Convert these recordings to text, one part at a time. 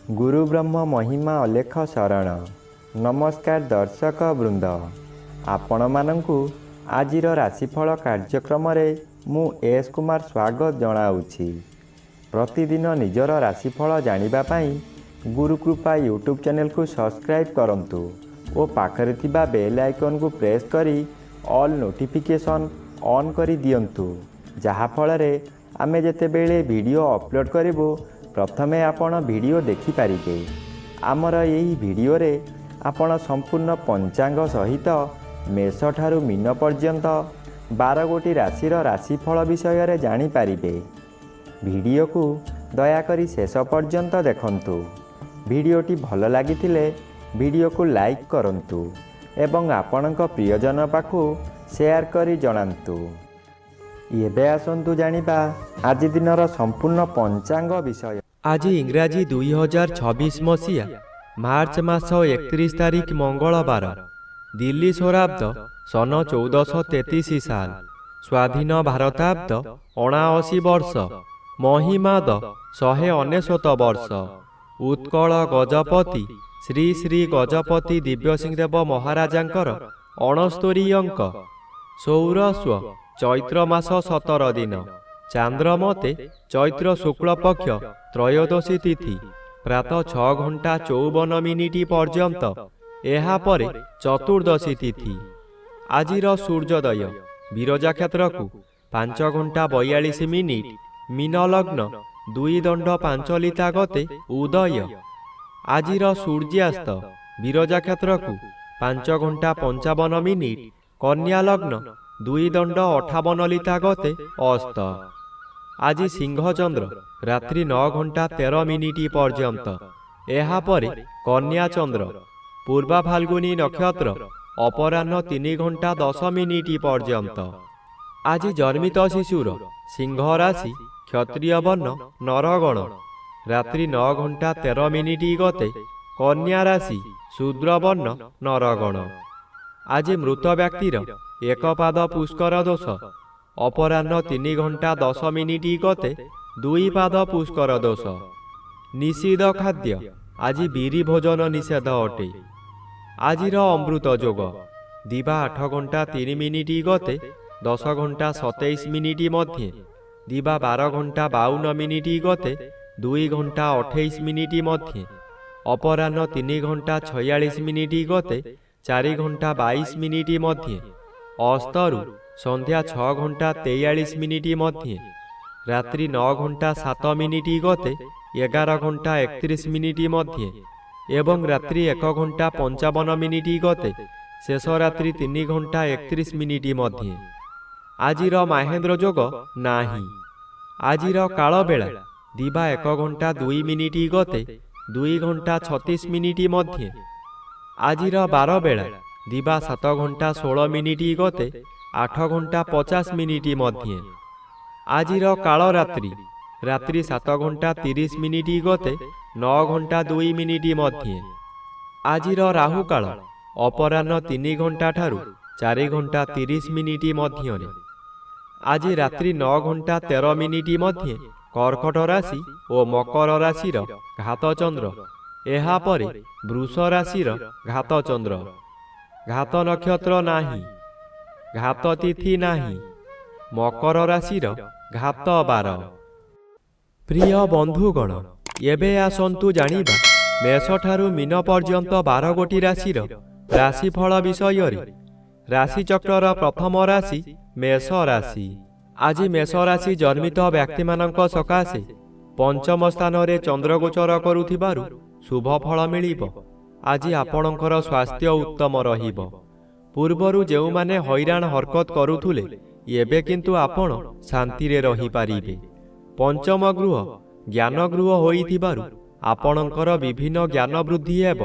गुरु ब्रह्म महिमा अलेख शरण। नमस्कार दर्शक वृंद, आपण मानंकु आजिर राशिफल कार्यक्रम मु एस कुमार स्वागत जनाऊँगी। प्रतिदिन निजर राशिफल जानिबा पाई गुरुकृपा यूट्यूब चैनल को सब्सक्राइब करंतु और पाखरे थिबा बेल आइकन को प्रेस करी ऑल नोटिफिकेशन ऑन करी दियंतु, जहा फଳରେ आमे जेतेबेले वीडियो अपलोड करिवो प्रथमे आपण वीडियो देखि पारिबे। आमर यही वीडियो रे आपण संपूर्ण पंचांग सहित मेष ठारू मीन पर्यंत 12 गोटी राशिर राशिफल विषय रे जानि पारिबे। वीडियो को दयाकरी शेष पर्यंत देखंतु। वीडियोटी भल लागिथिले वीडियो को लाइक करंतु एवं आपणक प्रियजन पाखु शेयर करी जणांतु। एबे आसंतु जानिबा आज दिनर संपूर्ण पंचांग विषय। आज इंग्राजी 2026 मसीहा मार्च मास 31 तारिख मंगलवार, दिल्ली स्वराब्द सन 1433 साल, स्वाधीन भारताब्द 79 वर्ष, महिमाद 199 वर्ष। उत्कल गजपति श्री श्री गजपति दिव्यसिंहदेव महाराजांकर 69 अंक। सौरस्व चैत्र मास 17 दिन, चांद्रमते चैत्र शुक्ल पक्ष त्रयोदशी तिथि प्रातः 6 घंटा 54 मिनिट पर्यंत, एहा परे चतुर्दशी तिथि। आजिर सूर्योदय विरजा क्षेत्र को 5 घंटा 42 मिनिट, मीन लग्न 2 दंड 5 लिता गते उदय। आजिर सूर्यास्त विरजा क्षेत्र को 5 घंटा 55 मिनिट, कन्या लग्न 2 दंड 58 लिता गते अस्त। आज सिंह चंद्र रात्रि 9 घंटा 13 मिनिट पर्यंत, एहा परे कन्या चंद्र। पूर्वा फाल्गुनी नक्षत्र अपराह्न 3 घंटा 10 मिनिट पर्यंत। आज जन्मित शिशुर सिंह राशि क्षत्रिय वर्ण नरगण, रात्रि 9 घंटा 13 मिनिट गते कन्या राशि शूद्र वर्ण नरगण। आज मृत व्यक्तिर एक पाद पुष्कर दोष, अपराह्न 3 घंटा 10 मिनिट गते 2 पाद पुष्कर दोष। निषिद्ध खाद्य आज बिरी भोजन निषेध अटे। आजिर अमृत जोग दिवा 8 घंटा 3 मिनिट गते 10 घंटा 27 मिनिट मध्य, दिवा 12 घंटा 52 मिनिट गते 2 घंटा 28 मिनिट मध्य, अपराह्न 3 घंटा 46 मिनिट गते 4 घंटा 22 मिनिट मध्य, अस्तरु संध्या 6 घंटा 43 मिनिट मध्य, रात्रि 9 घंटा 7 मिनिट गते 11 घंटा 31 मिनिट मध्य, एवं रात्रि 1 घंटा 55 मिनिट गते शेष रात्रि 3 घंटा 31 मिनिट मध्य। आजिर महेंद्र जोग नाही। आजिर काल बेला दिवा 1 घंटा 2 मिनिट गते 2 घंटा 36 मिनिट मध्य। आजिर 12 बेला दिवा 7 घंटा 16 मिनिट गते 8 घंटा 50 मिनिट मध्य। आजिर काल रात्रि रात्रि 7 घंटा 30 मिनिट गते 9 घंटा 2 मिनिट मध्य। आजिर राहु काल अपराह्न 3 घंटा ठारू 4 घंटा 30 मिनिट मध्य। आज रात्रि 9 घंटा 13 मिनिट मध्य कर्कट राशि और मकर राशिर घात चंद्र, एहा परे वृष राशिर घात चंद्र। घात नक्षत्र नाही, घात तिथि नाही, मकर राशिर घात 12। प्रिय बंधुगण, एबे आसंतु जानिबा मेष ठारू मीन पर्यंत 12 गोटी राशिर राशिफल विषय रे। राशि चक्रर प्रथम राशि मेष राशि। आज मेष राशि जन्मित व्यक्ति मानक सकाशे पंचम स्थान रे चंद्र गोचर करुथिबारु शुभ फल मिलिब। आज आपणकर स्वास्थ्य उत्तम रहिब। पूर्वरु जेउ माने हैरान हरकत करुथुले एबे किंतु आपण शांति रे रहि पारिबे। पंचम गृह ज्ञान गृह होइथिबारु आपणकर विभिन्न ज्ञान वृद्धि हेब।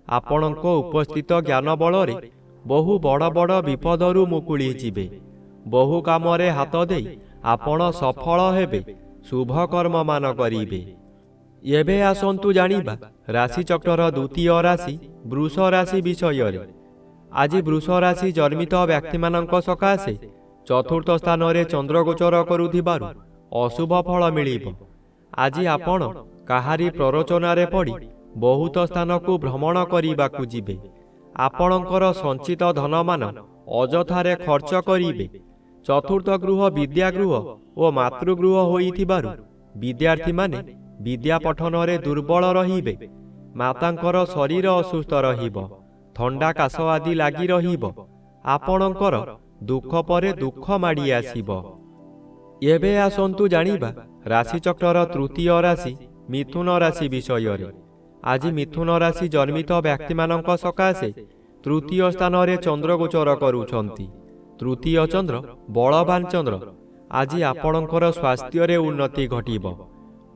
आपणक उपस्थित ज्ञान बलरे बहु बड़ बड़ विपदरु मुकुली जिबे। बहु कामरे हाथ देई आपण सफल हेबे, शुभ कर्म मान करिबे। एबे आसंतु जानिबा राशि चक्रर द्वितीय राशि वृष राशि विषय रे। आज वृष राशि जन्मित व्यक्ति मानक सकाशे चतुर्थ स्थान रे चंद्र गोचर करुथिबारु अशुभ फल मिलिब। आज आपण କାହାରି ପ୍ରରୋଚନାରେ ପଡ଼ି ବହୁତ ସ୍ଥାନକୁ ଭ୍ରମଣ କରିବାକୁ ଯିବେ। ଆପଣଙ୍କର ସଞ୍ଚିତ ଧନମାନ ଅଯଥାରେ ଖର୍ଚ୍ଚ କରିବେ। ଚତୁର୍ଥ ଗୃହ ବିଦ୍ୟାଗୃହ ଓ ମାତୃଗୃହ ହୋଇଥିବାରୁ ବିଦ୍ୟାର୍ଥୀମାନେ ବିଦ୍ୟା ପଠନରେ ଦୁର୍ବଳ ରହିବେ। ମାତାଙ୍କର ଶରୀର ଅସୁସ୍ଥ ରହିବ। ଥଣ୍ଡା କାଶ ଆଦି ଲାଗି ରହିବ। ଆପଣଙ୍କର ଦୁଃଖ ପରେ ଦୁଃଖ ମାଡ଼ି ଆସିବ। ଏବେ ଆସନ୍ତୁ ଜାଣିବା ରାଶିଚକ୍ରର ତୃତୀୟ ରାଶି ମିଥୁନ ରାଶି ବିଷୟରେ। ଆଜି ମିଥୁନ ରାଶି ଜନ୍ମିତ ବ୍ୟକ୍ତିମାନଙ୍କ ସକାଶେ ତୃତୀୟ ସ୍ଥାନରେ ଚନ୍ଦ୍ର ଗୋଚର କରୁଛନ୍ତି। ତୃତୀୟ ଚନ୍ଦ୍ର ବଳବାନ ଚନ୍ଦ୍ର। ଆଜି ଆପଣଙ୍କର ସ୍ୱାସ୍ଥ୍ୟରେ ଉନ୍ନତି ଘଟିବ।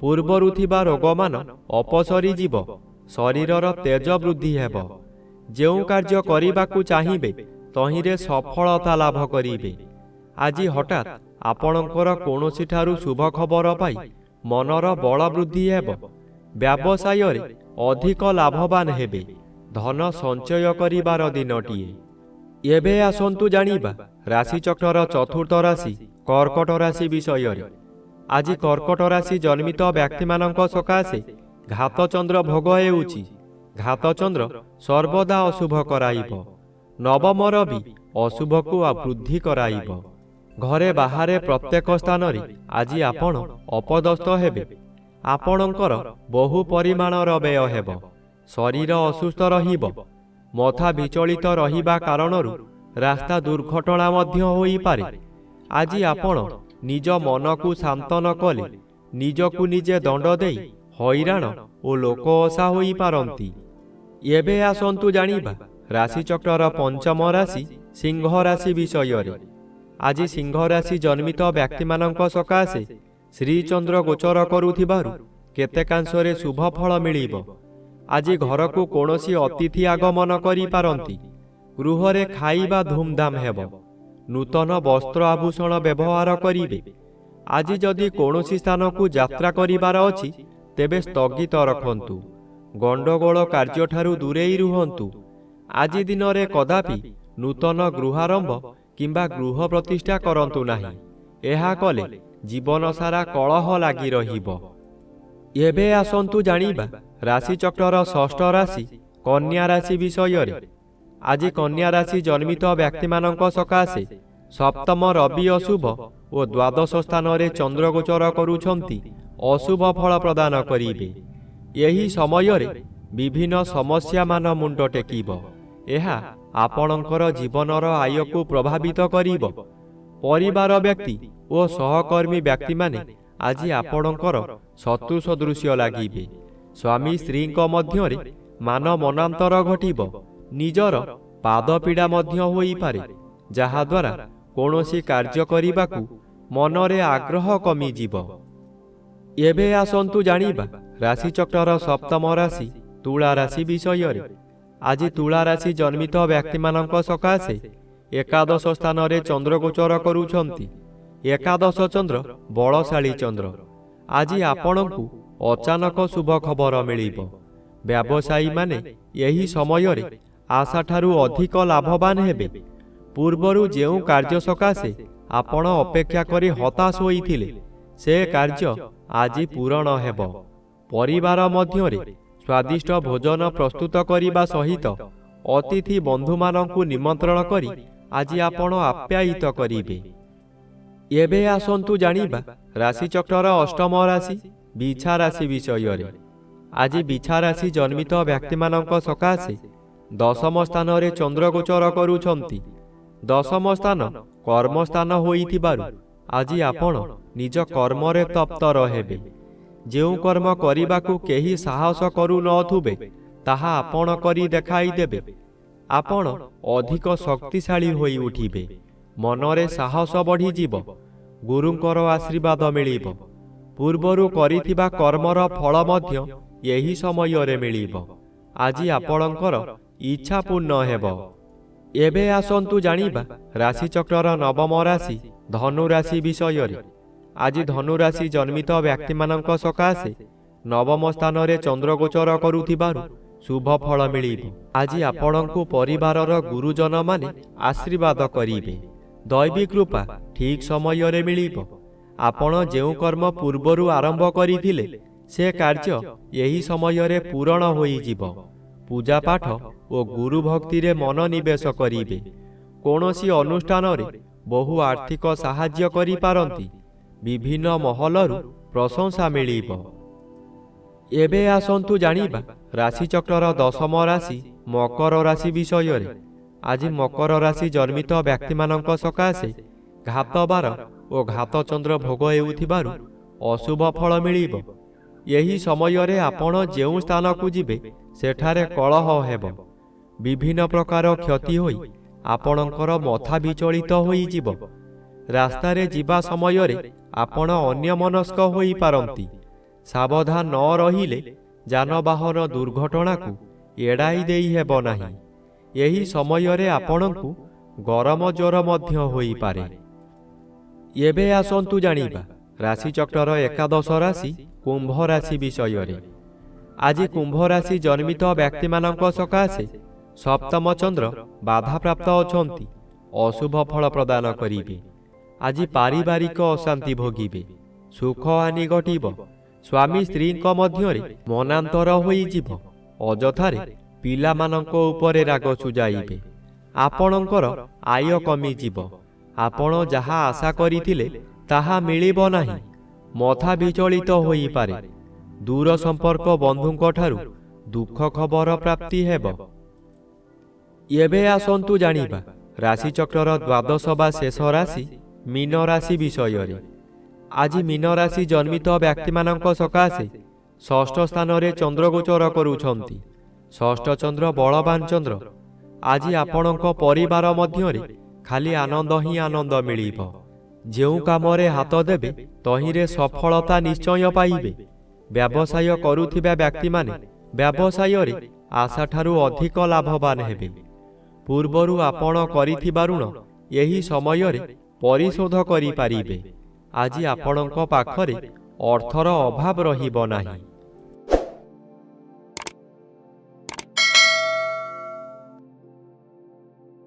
ପୂର୍ବରୁ ଥିବା ରୋଗମାନ ଅପସରି ଯିବ। ଶରୀରର ତେଜ ବୃଦ୍ଧି ହେବ। ଯେଉଁ କାର୍ଯ୍ୟ କରିବାକୁ ଚାହିଁବେ ତହିଁରେ ସଫଳତା ଲାଭ କରିବେ। ଆଜି ହଠାତ୍ ଆପଣଙ୍କର କୌଣସିଠାରୁ ଶୁଭ ଖବର ପାଇ ମନର ବଳ ବୃଦ୍ଧି ହେବ। ବ୍ୟବସାୟରେ ଅଧିକ ଲାଭବାନ ହେବେ। ଧନ ସଞ୍ଚୟ କରିବାର ଦିନଟିଏ। ଏବେ ଆସନ୍ତୁ ଜାଣିବା ରାଶିଚକ୍ରର ଚତୁର୍ଥ ରାଶି କର୍କଟ ରାଶି ବିଷୟରେ। ଆଜି କର୍କଟ ରାଶି ଜନ୍ମିତ ବ୍ୟକ୍ତିମାନଙ୍କ ସକାଶେ ଘାତଚନ୍ଦ୍ର ଭୋଗ ହେଉଛି। ଘାତଚନ୍ଦ୍ର ସର୍ବଦା ଅଶୁଭ କରାଇବ। ନବମର ବି ଅଶୁଭକୁ ବୃଦ୍ଧି କରାଇବ। ଘରେ ବାହାରେ ପ୍ରତ୍ୟେକ ସ୍ଥାନରେ ଆଜି ଆପଣ ଅପଦସ୍ଥ ହେବେ। ଆପଣଙ୍କର ବହୁ ପରିମାଣର ବ୍ୟୟ ହେବ। ଶରୀର ଅସୁସ୍ଥ ରହିବ। ମଥା ବିଚଳିତ ରହିବା କାରଣରୁ ରାସ୍ତା ଦୁର୍ଘଟଣା ମଧ୍ୟ ହୋଇପାରେ। ଆଜି ଆପଣ ନିଜ ମନକୁ ଶାନ୍ତ ନ କଲେ ନିଜକୁ ନିଜେ ଦଣ୍ଡ ଦେଇ ହଇରାଣ ଓ ଲୋକ ଅସା ହୋଇପାରନ୍ତି। ଏବେ ଆସନ୍ତୁ ଜାଣିବା ରାଶିଚକ୍ରର ପଞ୍ଚମ ରାଶି ସିଂହ ରାଶି ବିଷୟରେ। ଆଜି ସିଂହ ରାଶି ଜନ୍ମିତ ବ୍ୟକ୍ତିମାନଙ୍କ ସକାଶେ ଶ୍ରୀଚନ୍ଦ୍ର ଗୋଚର କରୁଥିବାରୁ କେତେକାଂଶରେ ଶୁଭ ଫଳ ମିଳିବ। ଆଜି ଘରକୁ କୌଣସି ଅତିଥି ଆଗମନ କରିପାରନ୍ତି। ଗୃହରେ ଖାଇବା ଧୁମଧାମ ହେବ। ନୂତନ ବସ୍ତ୍ର ଆଭୂଷଣ ବ୍ୟବହାର କରିବେ। ଆଜି ଯଦି କୌଣସି ସ୍ଥାନକୁ ଯାତ୍ରା କରିବାର ଅଛି ତେବେ ସ୍ଥଗିତ ରଖନ୍ତୁ। ଗଣ୍ଡଗୋଳ କାର୍ଯ୍ୟଠାରୁ ଦୂରେଇ ରୁହନ୍ତୁ। ଆଜି ଦିନରେ କଦାପି ନୂତନ ଗୃହାରମ୍ଭ କିମ୍ବା ଗୃହ ପ୍ରତିଷ୍ଠା କରନ୍ତୁ ନାହିଁ। ଏହା କଲେ ଜୀବନ ସାରା କଳହ ଲାଗି ରହିବ। ଏବେ ଆସନ୍ତୁ ଜାଣିବା ରାଶିଚକ୍ରର ଷଷ୍ଠ ରାଶି କନ୍ୟା ରାଶି ବିଷୟରେ। ଆଜି କନ୍ୟା ରାଶି ଜନ୍ମିତ ବ୍ୟକ୍ତିମାନଙ୍କ ସକାଶେ ସପ୍ତମ ରବି ଅଶୁଭ ଓ ଦ୍ୱାଦଶ ସ୍ଥାନରେ ଚନ୍ଦ୍ର ଗୋଚର କରୁଛନ୍ତି ଅଶୁଭ ଫଳ ପ୍ରଦାନ କରିବେ। ଏହି ସମୟରେ ବିଭିନ୍ନ ସମସ୍ୟାମାନ ମୁଣ୍ଡ ଟେକିବ। ଏହା ଆପଣଙ୍କର ଜୀବନର ଆୟକୁ ପ୍ରଭାବିତ କରିବ। ପରିବାର ବ୍ୟକ୍ତି ଓ ସହକର୍ମୀ ବ୍ୟକ୍ତିମାନେ ଆଜି ଆପଣଙ୍କର ଶତ୍ରୁ ସଦୃଶ୍ୟ ଲାଗିବେ। ସ୍ୱାମୀ ସ୍ତ୍ରୀଙ୍କ ମଧ୍ୟରେ ମାନ ମନାନ୍ତର ଘଟିବ। ନିଜର ପାଦ ପୀଡ଼ା ମଧ୍ୟ ହୋଇପାରେ, ଯାହାଦ୍ୱାରା କୌଣସି କାର୍ଯ୍ୟ କରିବାକୁ ମନରେ ଆଗ୍ରହ କମିଯିବ। ଏବେ ଆସନ୍ତୁ ଜାଣିବା ରାଶିଚକ୍ରର ସପ୍ତମ ରାଶି ତୁଳା ରାଶି ବିଷୟରେ। ଆଜି ତୁଳା ରାଶି ଜନ୍ମିତ ବ୍ୟକ୍ତିମାନଙ୍କ ସକାଶେ ଏକାଦଶ ସ୍ଥାନରେ ଚନ୍ଦ୍ର ଗୋଚର କରୁଛନ୍ତି। ଏକାଦଶ ଚନ୍ଦ୍ର ବଳଶାଳୀ ଚନ୍ଦ୍ର। ଆଜି ଆପଣଙ୍କୁ ଅଚାନକ ଶୁଭ ଖବର ମିଳିବ। ବ୍ୟବସାୟୀମାନେ ଏହି ସମୟରେ ଆଶାଠାରୁ ଅଧିକ ଲାଭବାନ ହେବେ। ପୂର୍ବରୁ ଯେଉଁ କାର୍ଯ୍ୟ ସକାଶେ ଆପଣ ଅପେକ୍ଷା କରି ହତାଶ ହୋଇଥିଲେ ସେ କାର୍ଯ୍ୟ ଆଜି ପୂରଣ ହେବ। ପରିବାର ମଧ୍ୟରେ ସ୍ୱାଦିଷ୍ଟ ଭୋଜନ ପ୍ରସ୍ତୁତ କରିବା ସହିତ ଅତିଥି ବନ୍ଧୁମାନଙ୍କୁ ନିମନ୍ତ୍ରଣ କରି ଆଜି ଆପଣ ଆପ୍ୟାୟିତ କରିବେ। ଏବେ ଆସନ୍ତୁ ଜାଣିବା ରାଶିଚକ୍ରର ଅଷ୍ଟମ ରାଶି ବିଛା ରାଶି ବିଷୟରେ। ଆଜି ବିଛା ରାଶି ଜନ୍ମିତ ବ୍ୟକ୍ତିମାନଙ୍କ ସକାଶେ ଦଶମ ସ୍ଥାନରେ ଚନ୍ଦ୍ର ଗୋଚର କରୁଛନ୍ତି। ଦଶମ ସ୍ଥାନ କର୍ମସ୍ଥାନ ହୋଇଥିବାରୁ ଆଜି ଆପଣ ନିଜ କର୍ମରେ ତତ୍ପର ହେବେ। ଯେଉଁ କର୍ମ କରିବାକୁ କେହି ସାହସ କରୁନଥିବେ ତାହା ଆପଣ କରି ଦେଖାଇଦେବେ। ଆପଣ ଅଧିକ ଶକ୍ତିଶାଳୀ ହୋଇ ଉଠିବେ। ମନରେ ସାହସ ବଢ଼ିଯିବ। ଗୁରୁଙ୍କର ଆଶୀର୍ବାଦ ମିଳିବ। ପୂର୍ବରୁ କରିଥିବା କର୍ମର ଫଳ ମଧ୍ୟ ଏହି ସମୟରେ ମିଳିବ। ଆଜି ଆପଣଙ୍କର ଇଚ୍ଛା ପୂର୍ଣ୍ଣ ହେବ। ଏବେ ଆସନ୍ତୁ ଜାଣିବା ରାଶିଚକ୍ରର ନବମ ରାଶି ଧନୁ ରାଶି ବିଷୟରେ। ଆଜି ଧନୁ ରାଶି ଜନ୍ମିତ ବ୍ୟକ୍ତିମାନଙ୍କ ସକାଶେ ନବମ ସ୍ଥାନରେ ଚନ୍ଦ୍ର ଗୋଚର କରୁଥିବାରୁ ଶୁଭ ଫଳ ମିଳିବ। ଆଜି ଆପଣଙ୍କୁ ପରିବାରର ଗୁରୁଜନମାନେ ଆଶୀର୍ବାଦ କରିବେ। ଦୈବୀ କୃପା ଠିକ୍ ସମୟରେ ମିଳିବ। ଆପଣ ଯେଉଁ କର୍ମ ପୂର୍ବରୁ ଆରମ୍ଭ କରିଥିଲେ ସେ କାର୍ଯ୍ୟ ଏହି ସମୟରେ ପୂରଣ ହୋଇଯିବ। ପୂଜାପାଠ ଓ ଗୁରୁ ଭକ୍ତିରେ ମନୋନିବେଶ କରିବେ। କୌଣସି ଅନୁଷ୍ଠାନରେ ବହୁ ଆର୍ଥିକ ସାହାଯ୍ୟ କରିପାରନ୍ତି। ବିଭିନ୍ନ ମହଲରୁ ପ୍ରଶଂସା ମିଳିବ। ଏବେ ଆସନ୍ତୁ ଜାଣିବା ରାଶିଚକ୍ରର ଦଶମ ରାଶି ମକର ରାଶି ବିଷୟରେ। ଆଜି ମକର ରାଶି ଜନ୍ମିତ ବ୍ୟକ୍ତିମାନଙ୍କ ସକାଶେ ଘାତବାର ଓ ଘାତଚନ୍ଦ୍ର ଭୋଗ ହେଉଥିବାରୁ ଅଶୁଭ ଫଳ ମିଳିବ। ଏହି ସମୟରେ ଆପଣ ଯେଉଁ ସ୍ଥାନକୁ ଯିବେ ସେଠାରେ କଳହ ହେବ। ବିଭିନ୍ନ ପ୍ରକାର କ୍ଷତି ହୋଇ ଆପଣଙ୍କର ମଥା ବିଚଳିତ ହୋଇଯିବ। ରାସ୍ତାରେ ଯିବା ସମୟରେ ଆପଣ ଅନ୍ୟମନସ୍କ ହୋଇପାରନ୍ତି। ସାବଧାନ ନ ରହିଲେ ଯାନବାହନ ଦୁର୍ଘଟଣାକୁ ଏଡ଼ାଇ ଦେଇ ହେବ ନାହିଁ। ଏହି ସମୟରେ ଆପଣଙ୍କୁ ଗରମ ଜ୍ୱର ମଧ୍ୟ ହୋଇପାରେ। ଏବେ ଆସନ୍ତୁ ଜାଣିବା ରାଶିଚକ୍ରର ଏକାଦଶ ରାଶି କୁମ୍ଭ ରାଶି ବିଷୟରେ। ଆଜି କୁମ୍ଭ ରାଶି ଜନ୍ମିତ ବ୍ୟକ୍ତିମାନଙ୍କ ସକାଶେ ସପ୍ତମ ଚନ୍ଦ୍ର ବାଧାପ୍ରାପ୍ତ ଅଛନ୍ତି। ଅଶୁଭ ଫଳ ପ୍ରଦାନ କରିବେ। ଆଜି ପାରିବାରିକ ଅଶାନ୍ତି ଭୋଗିବେ। ସୁଖ ହାନି ଘଟିବ। ସ୍ୱାମୀ ସ୍ତ୍ରୀଙ୍କ ମଧ୍ୟରେ ମନାନ୍ତର ହୋଇଯିବ। ଅଯଥାରେ ପିଲାମାନଙ୍କ ଉପରେ ରାଗ ସୁଝାଇବେ। ଆପଣଙ୍କର ଆୟ କମିଯିବ। ଆପଣ ଯାହା ଆଶା କରିଥିଲେ ତାହା ମିଳିବ ନାହିଁ। ମଥା ବିଚଳିତ ହୋଇପାରେ। ଦୂର ସମ୍ପର୍କ ବନ୍ଧୁଙ୍କଠାରୁ ଦୁଃଖ ଖବର ପ୍ରାପ୍ତି ହେବ। ଏବେ ଆସନ୍ତୁ ଜାଣିବା ରାଶିଚକ୍ରର ଦ୍ୱାଦଶ ବା ଶେଷ ରାଶି ମୀନ ରାଶି ବିଷୟରେ। ଆଜି ମୀନ ରାଶି ଜନ୍ମିତ ବ୍ୟକ୍ତିମାନଙ୍କ ସକାଶେ ଷଷ୍ଠ ସ୍ଥାନରେ ଚନ୍ଦ୍ରଗୋଚର କରୁଛନ୍ତି। ଷଷ୍ଠ ଚନ୍ଦ୍ର ବଳବାନ ଚନ୍ଦ୍ର। ଆଜି ଆପଣଙ୍କ ପରିବାର ମଧ୍ୟରେ ଖାଲି ଆନନ୍ଦ ହିଁ ଆନନ୍ଦ ମିଳିବ। ଯେଉଁ କାମରେ ହାତ ଦେବେ ତହିଁରେ ସଫଳତା ନିଶ୍ଚୟ ପାଇବେ। ବ୍ୟବସାୟ କରୁଥିବା ବ୍ୟକ୍ତିମାନେ ବ୍ୟବସାୟରେ ଆଶାଠାରୁ ଅଧିକ ଲାଭବାନ ହେବେ। ପୂର୍ବରୁ ଆପଣ କରିଥିବା ଋଣ ଏହି ସମୟରେ ପରିଶୋଧ କରିପାରିବେ। ଆଜି ଆପଣଙ୍କ ପାଖରେ ଅର୍ଥର ଅଭାବ ରହିବ ନାହିଁ।